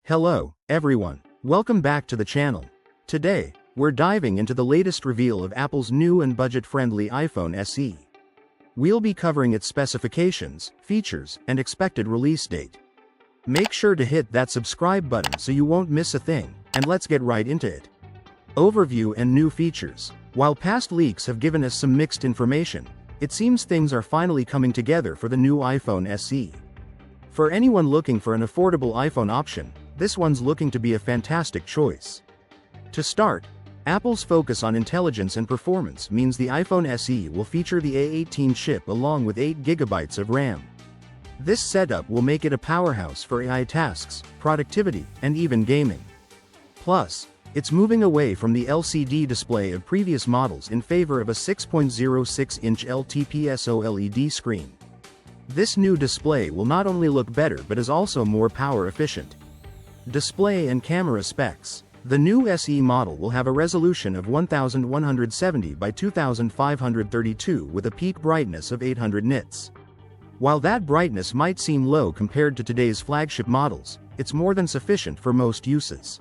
Hello, everyone. Welcome back to the channel. Today, we're diving into the latest reveal of Apple's new and budget-friendly iPhone SE. We'll be covering its specifications, features, and expected release date. Make sure to hit that subscribe button so you won't miss a thing, and let's get right into it. Overview and new features. While past leaks have given us some mixed information, it seems things are finally coming together for the new iPhone SE. For anyone looking for an affordable iPhone option, this one's looking to be a fantastic choice. To start, Apple's focus on intelligence and performance means the iPhone SE will feature the A18 chip along with 8GB of RAM. This setup will make it a powerhouse for AI tasks, productivity, and even gaming. Plus, it's moving away from the LCD display of previous models in favor of a 6.06-inch LTPS OLED screen. This new display will not only look better but is also more power efficient. Display and camera specs. The new SE model will have a resolution of 1170 by 2532 with a peak brightness of 800 nits. While that brightness might seem low compared to today's flagship models, it's more than sufficient for most uses.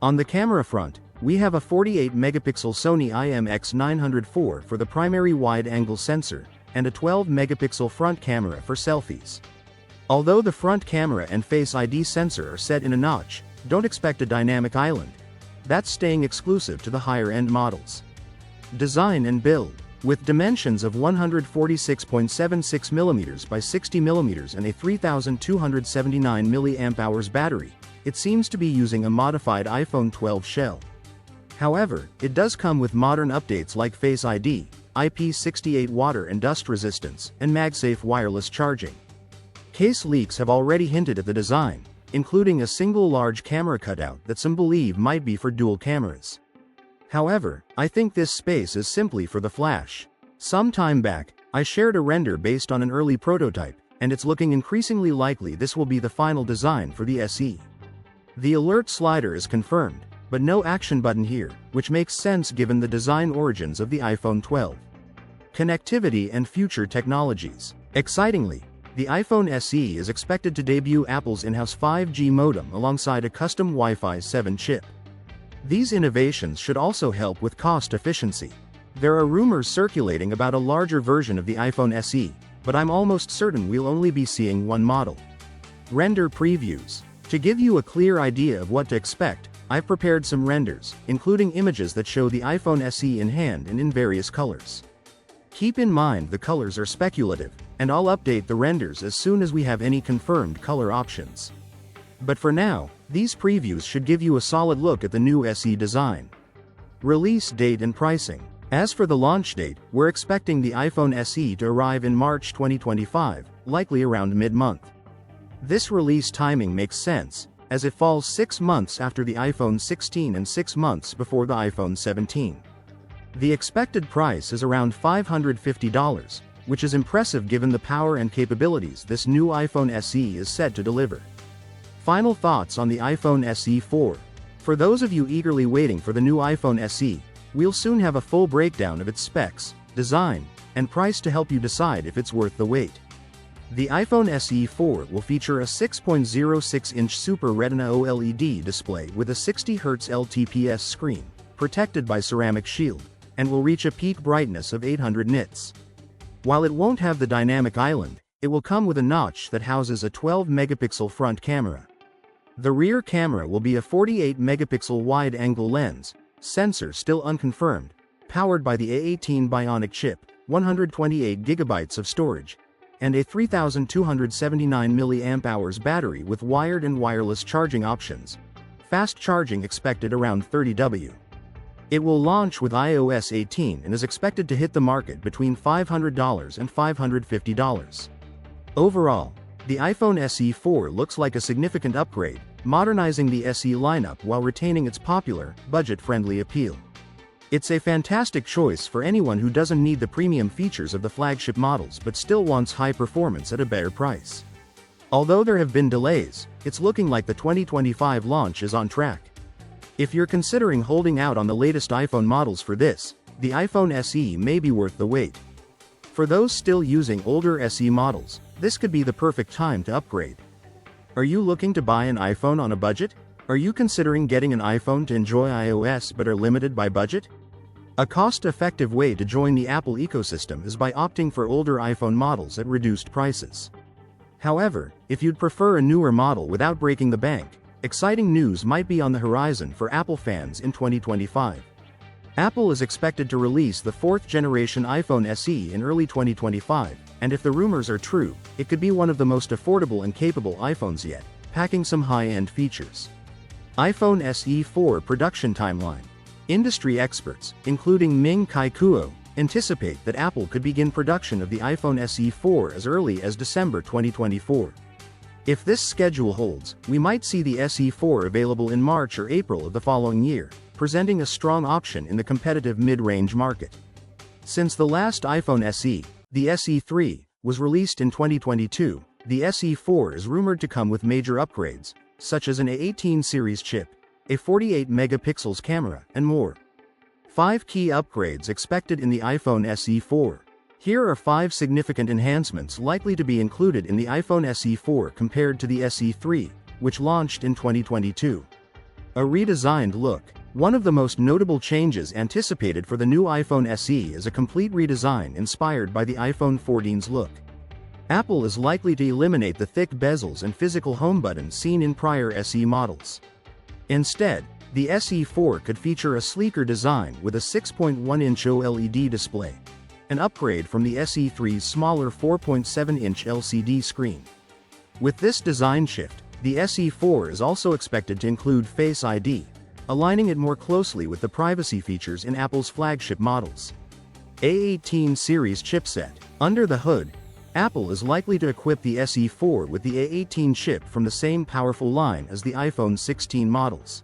On the camera front, we have a 48-megapixel Sony IMX904 for the primary wide-angle sensor, and a 12-megapixel front camera for selfies. Although the front camera and Face ID sensor are set in a notch, don't expect a dynamic island. That's staying exclusive to the higher-end models. Design and build. With dimensions of 146.76mm by 60mm and a 3279 mAh battery, it seems to be using a modified iPhone 12 shell. However, it does come with modern updates like Face ID, IP68 water and dust resistance, and MagSafe wireless charging. Case leaks have already hinted at the design, including a single large camera cutout that some believe might be for dual cameras. However, I think this space is simply for the flash. Some time back, I shared a render based on an early prototype, and it's looking increasingly likely this will be the final design for the SE. The alert slider is confirmed, but no action button here, which makes sense given the design origins of the iPhone 12. Connectivity and future technologies. Excitingly, the iPhone SE is expected to debut Apple's in-house 5G modem alongside a custom Wi-Fi 7 chip. These innovations should also help with cost efficiency. There are rumors circulating about a larger version of the iPhone SE, but I'm almost certain we'll only be seeing one model. Render previews. To give you a clear idea of what to expect, I've prepared some renders, including images that show the iPhone SE in hand and in various colors. Keep in mind the colors are speculative, and I'll update the renders as soon as we have any confirmed color options. But for now, these previews should give you a solid look at the new SE design. Release date and pricing. As for the launch date, we're expecting the iPhone SE to arrive in March 2025, likely around mid-month. This release timing makes sense, as it falls 6 months after the iPhone 16 and 6 months before the iPhone 17. The expected price is around $550, which is impressive given the power and capabilities this new iPhone SE is set to deliver. Final thoughts on the iPhone SE 4. For those of you eagerly waiting for the new iPhone SE, we'll soon have a full breakdown of its specs, design, and price to help you decide if it's worth the wait. The iPhone SE 4 will feature a 6.06-inch Super Retina OLED display with a 60Hz LTPS screen, protected by ceramic shield, and will reach a peak brightness of 800 nits. While it won't have the dynamic island, it will come with a notch that houses a 12-megapixel front camera. The rear camera will be a 48-megapixel wide-angle lens, sensor still unconfirmed, powered by the A18 Bionic chip, 128GB of storage, and a 3279 mAh battery with wired and wireless charging options. Fast charging expected around 30 W. It will launch with iOS 18 and is expected to hit the market between $500 and $550. Overall, the iPhone SE 4 looks like a significant upgrade, modernizing the SE lineup while retaining its popular, budget-friendly appeal. It's a fantastic choice for anyone who doesn't need the premium features of the flagship models but still wants high performance at a better price. Although there have been delays, it's looking like the 2025 launch is on track. If you're considering holding out on the latest iPhone models for this, the iPhone SE may be worth the wait. For those still using older SE models, this could be the perfect time to upgrade. Are you looking to buy an iPhone on a budget? Are you considering getting an iPhone to enjoy iOS but are limited by budget? A cost-effective way to join the Apple ecosystem is by opting for older iPhone models at reduced prices. However, if you'd prefer a newer model without breaking the bank, exciting news might be on the horizon for Apple fans in 2025. Apple is expected to release the fourth-generation iPhone SE in early 2025, and if the rumors are true, it could be one of the most affordable and capable iPhones yet, packing some high-end features. iPhone SE 4 production timeline. Industry experts, including Ming-Chi Kuo, anticipate that Apple could begin production of the iPhone SE 4 as early as December 2024. If this schedule holds, we might see the SE 4 available in March or April of the following year, presenting a strong option in the competitive mid-range market. Since the last iPhone SE, the SE 3, was released in 2022, the SE 4 is rumored to come with major upgrades, such as an A18 series chip, a 48-megapixels camera, and more. 5 key upgrades expected in the iPhone SE 4. Here are 5 significant enhancements likely to be included in the iPhone SE 4 compared to the SE 3, which launched in 2022. A redesigned look. One of the most notable changes anticipated for the new iPhone SE is a complete redesign inspired by the iPhone 14's look. Apple is likely to eliminate the thick bezels and physical home buttons seen in prior SE models. Instead, the SE 4 could feature a sleeker design with a 6.1-inch OLED display, an upgrade from the SE 3's smaller 4.7-inch LCD screen. With this design shift, the SE 4 is also expected to include Face ID, aligning it more closely with the privacy features in Apple's flagship models. A18 series chipset. Under the hood, Apple is likely to equip the SE 4 with the A18 chip from the same powerful line as the iPhone 16 models.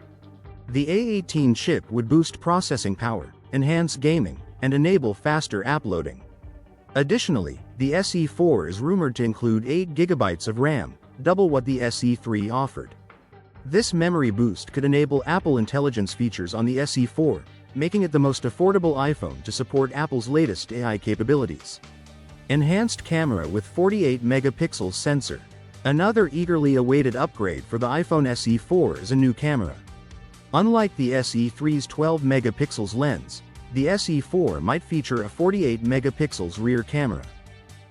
The A18 chip would boost processing power, enhance gaming, and enable faster app loading. Additionally, the SE 4 is rumored to include 8 GB of RAM, double what the SE 3 offered. This memory boost could enable Apple Intelligence features on the SE 4, making it the most affordable iPhone to support Apple's latest AI capabilities. Enhanced camera with 48-megapixel sensor. Another eagerly awaited upgrade for the iPhone SE 4 is a new camera. Unlike the SE 3's 12-megapixels lens, the SE 4 might feature a 48-megapixels rear camera.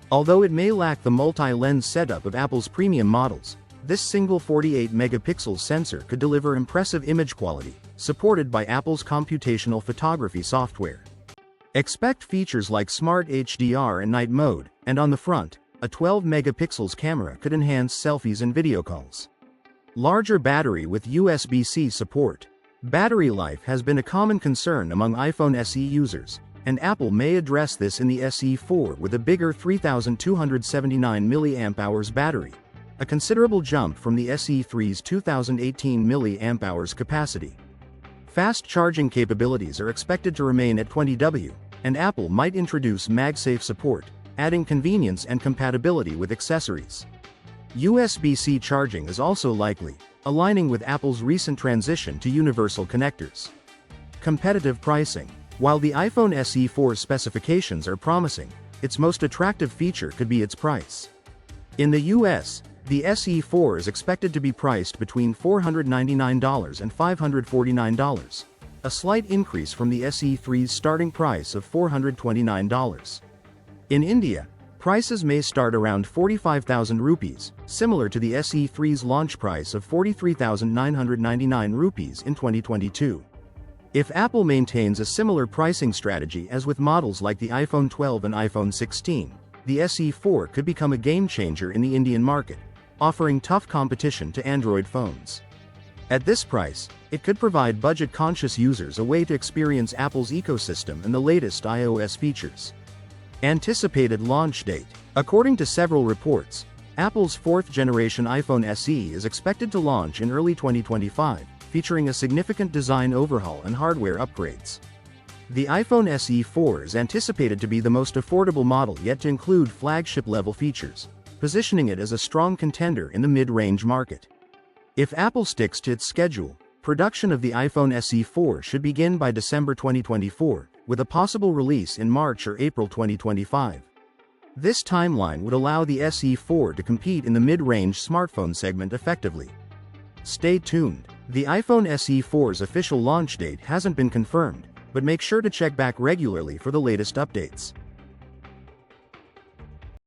Although it may lack the multi-lens setup of Apple's premium models, this single 48-megapixel sensor could deliver impressive image quality, supported by Apple's computational photography software. Expect features like Smart HDR and Night Mode, and on the front, a 12-megapixels camera could enhance selfies and video calls. Larger battery with USB-C support. Battery life has been a common concern among iPhone SE users, and Apple may address this in the SE 4 with a bigger 3,279 mAh battery, a considerable jump from the SE 3's 2,018 mAh capacity. Fast charging capabilities are expected to remain at 20W, and Apple might introduce MagSafe support, adding convenience and compatibility with accessories. USB-C charging is also likely, aligning with Apple's recent transition to universal connectors. Competitive pricing. While the iPhone SE 4's specifications are promising, its most attractive feature could be its price. In the US, the SE 4 is expected to be priced between $499 and $549, a slight increase from the SE 3's starting price of $429. In India, prices may start around 45,000 rupees, similar to the SE 3's launch price of 43,999 rupees in 2022. If Apple maintains a similar pricing strategy as with models like the iPhone 12 and iPhone 16, the SE 4 could become a game-changer in the Indian market, offering tough competition to Android phones. At this price, it could provide budget-conscious users a way to experience Apple's ecosystem and the latest iOS features. Anticipated launch date. According to several reports, Apple's fourth-generation iPhone SE is expected to launch in early 2025, featuring a significant design overhaul and hardware upgrades. The iPhone SE 4 is anticipated to be the most affordable model yet to include flagship-level features, positioning it as a strong contender in the mid-range market. If Apple sticks to its schedule, production of the iPhone SE 4 should begin by December 2024, with a possible release in March or April 2025. This timeline would allow the SE4 to compete in the mid-range smartphone segment effectively. Stay tuned. The iPhone SE4's official launch date hasn't been confirmed, but make sure to check back regularly for the latest updates.